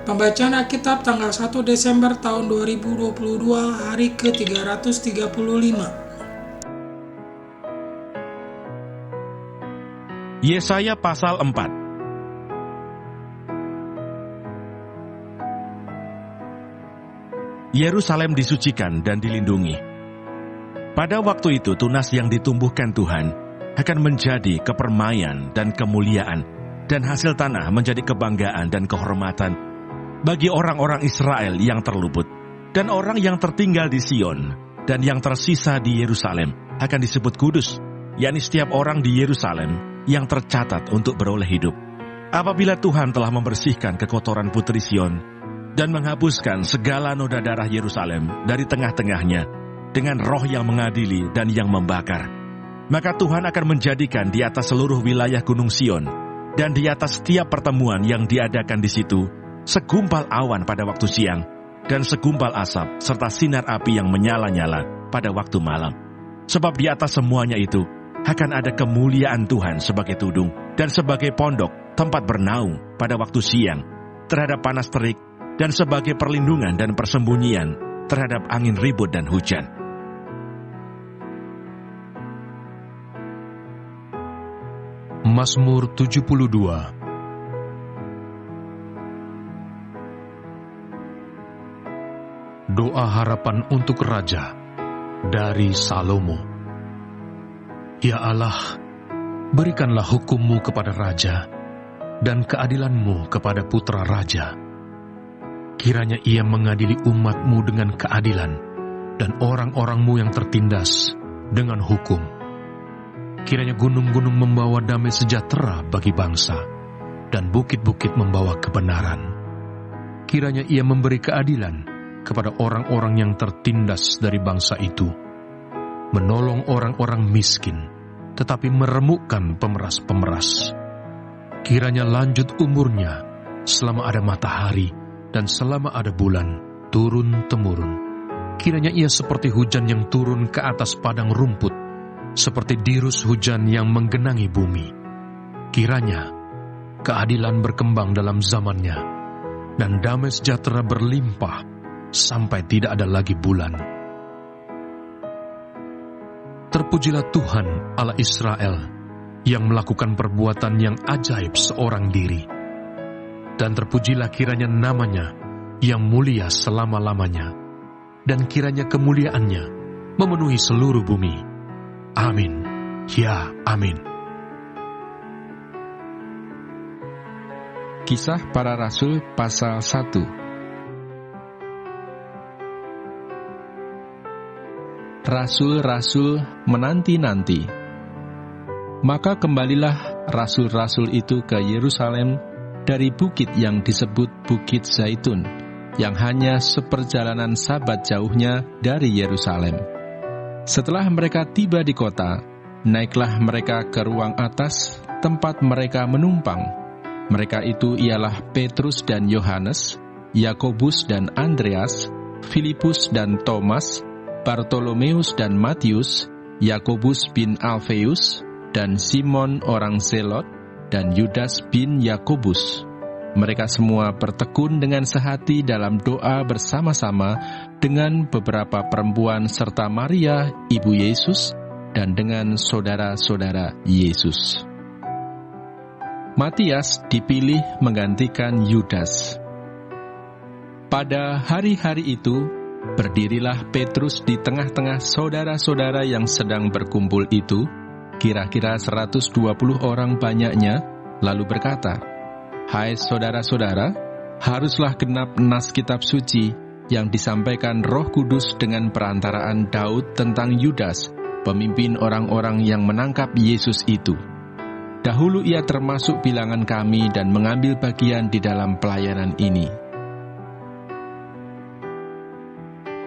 Pembacaan Alkitab tanggal 1 Desember tahun 2022, hari ke-335. Yesaya pasal 4. Yerusalem disucikan dan dilindungi. Pada waktu itu tunas yang ditumbuhkan Tuhan akan menjadi kepermaian dan kemuliaan, dan hasil tanah menjadi kebanggaan dan kehormatan bagi orang-orang Israel yang terluput. Dan orang yang tertinggal di Sion dan yang tersisa di Yerusalem akan disebut kudus, yakni setiap orang di Yerusalem yang tercatat untuk beroleh hidup. Apabila Tuhan telah membersihkan kekotoran putri Sion dan menghapuskan segala noda darah Yerusalem dari tengah-tengahnya dengan roh yang mengadili dan yang membakar, maka Tuhan akan menjadikan di atas seluruh wilayah Gunung Sion dan di atas setiap pertemuan yang diadakan di situ segumpal awan pada waktu siang dan segumpal asap serta sinar api yang menyala-nyala pada waktu malam. Sebab di atas semuanya itu akan ada kemuliaan Tuhan sebagai tudung dan sebagai pondok tempat bernaung pada waktu siang terhadap panas terik dan sebagai perlindungan dan persembunyian terhadap angin ribut dan hujan. Mazmur 72. Doa harapan untuk Raja dari Salomo. Ya Allah, berikanlah hukum-Mu kepada Raja dan keadilan-Mu kepada putra Raja. Kiranya ia mengadili umat-Mu dengan keadilan dan orang-orang-Mu yang tertindas dengan hukum. Kiranya gunung-gunung membawa damai sejahtera bagi bangsa dan bukit-bukit membawa kebenaran. Kiranya ia memberi keadilan kepada orang-orang yang tertindas dari bangsa itu, menolong orang-orang miskin, tetapi meremukkan pemeras-pemeras. Kiranya lanjut umurnya selama ada matahari dan selama ada bulan, turun-temurun. Kiranya ia seperti hujan yang turun ke atas padang rumput, seperti dirus hujan yang menggenangi bumi. Kiranya keadilan berkembang dalam zamannya, dan damai sejahtera berlimpah sampai tidak ada lagi bulan. Terpujilah Tuhan Allah Israel yang melakukan perbuatan yang ajaib seorang diri. Dan terpujilah kiranya namanya yang mulia selama-lamanya, dan kiranya kemuliaannya memenuhi seluruh bumi. Amin. Ya, amin. Kisah Para Rasul pasal 1. Rasul-rasul menanti-nanti. Maka kembalilah rasul-rasul itu ke Yerusalem dari bukit yang disebut Bukit Zaitun, yang hanya seperjalanan sabat jauhnya dari Yerusalem. Setelah mereka tiba di kota, naiklah mereka ke ruang atas, tempat mereka menumpang. Mereka itu ialah Petrus dan Yohanes, Yakobus dan Andreas, Filipus dan Thomas, Bartolomeus dan Matius, Yakobus bin Alfeus, dan Simon orang Zelot, dan Yudas bin Yakobus. Mereka semua bertekun dengan sehati dalam doa bersama-sama dengan beberapa perempuan serta Maria, ibu Yesus, dan dengan saudara-saudara Yesus. Matias dipilih menggantikan Yudas. Pada hari-hari itu, berdirilah Petrus di tengah-tengah saudara-saudara yang sedang berkumpul itu, kira-kira 120 orang banyaknya, lalu berkata, "Hai saudara-saudara, haruslah genap nas kitab suci yang disampaikan Roh Kudus dengan perantaraan Daud tentang Yudas, pemimpin orang-orang yang menangkap Yesus itu. Dahulu ia termasuk bilangan kami dan mengambil bagian di dalam pelayanan ini.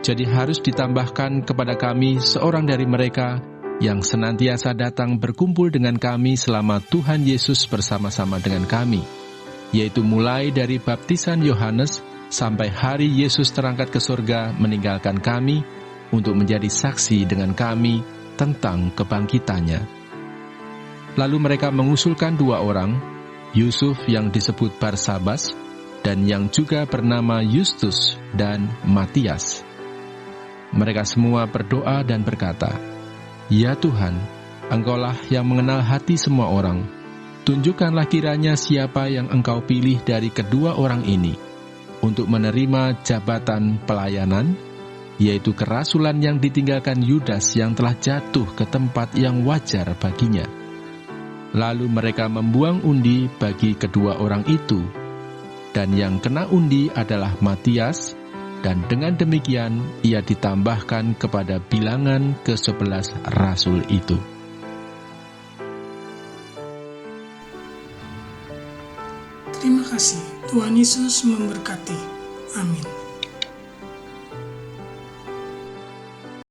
Jadi harus ditambahkan kepada kami seorang dari mereka yang senantiasa datang berkumpul dengan kami selama Tuhan Yesus bersama-sama dengan kami, yaitu mulai dari baptisan Yohanes sampai hari Yesus terangkat ke surga meninggalkan kami untuk menjadi saksi dengan kami tentang kebangkitannya." Lalu mereka mengusulkan 2 orang, Yusuf yang disebut Barsabas, dan yang juga bernama Yustus dan Matias. Mereka semua berdoa dan berkata, "Ya Tuhan, Engkaulah yang mengenal hati semua orang. Tunjukkanlah kiranya siapa yang Engkau pilih dari kedua orang ini untuk menerima jabatan pelayanan, yaitu kerasulan yang ditinggalkan Yudas yang telah jatuh ke tempat yang wajar baginya." Lalu mereka membuang undi bagi kedua orang itu, dan yang kena undi adalah Matias, dan dengan demikian ia ditambahkan kepada bilangan ke-11 rasul itu. Terima kasih. Tuhan Yesus memberkati. Amin.